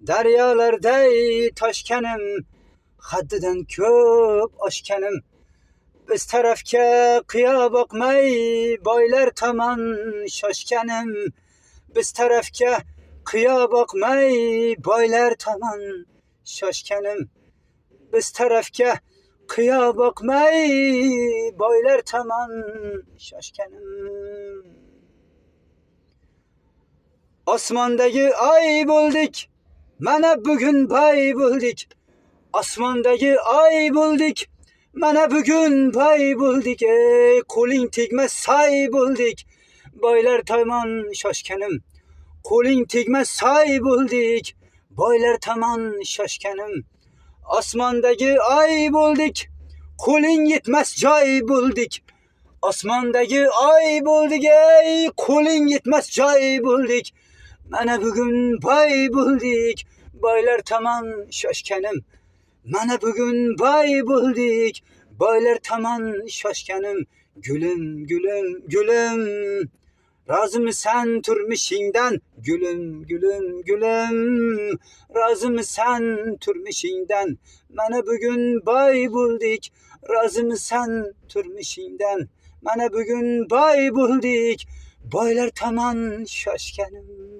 Daryolarday toshganim, haddidan ko'p oshganim. Biz tarafga qiyo boqmay, boylar tomon shoshganim. Biz tarafga qiyo boqmay, boylar tomon shoshganim. Biz tarafga qiyo boqmay, boylar tomon shoshganim. Osmondagi oy bo'ldik, mana bugun boy bo'ldik. Osmondagi oy bo'ldik, mana bugun boy bo'ldik. Qo'ling tegmas soy bo'ldik, boylar tomon shoshganim. Qo'ling tegmas soy bo'ldik, boylar tomon shoshganim. Osmondagi oy bo'ldik, qo'ling yetmas joy bo'ldik. Osmondagi oy bo'ldik, qo'ling yetmas joy bo'ldik. Mana bugun boy bo'ldik, boylar tomon shoshganim. Mana bugun boy bo'ldik, boylar tomon shoshganim. Gulim, gulim, gulim, rozimisan turmushingdan? Gulim, gulim, gulim, rozimisan turmushingdan? Mana bugun boy bo'ldik, rozimisan turmushingdan? Mana bugun boy bo'ldik, boylar tomon shoshganim.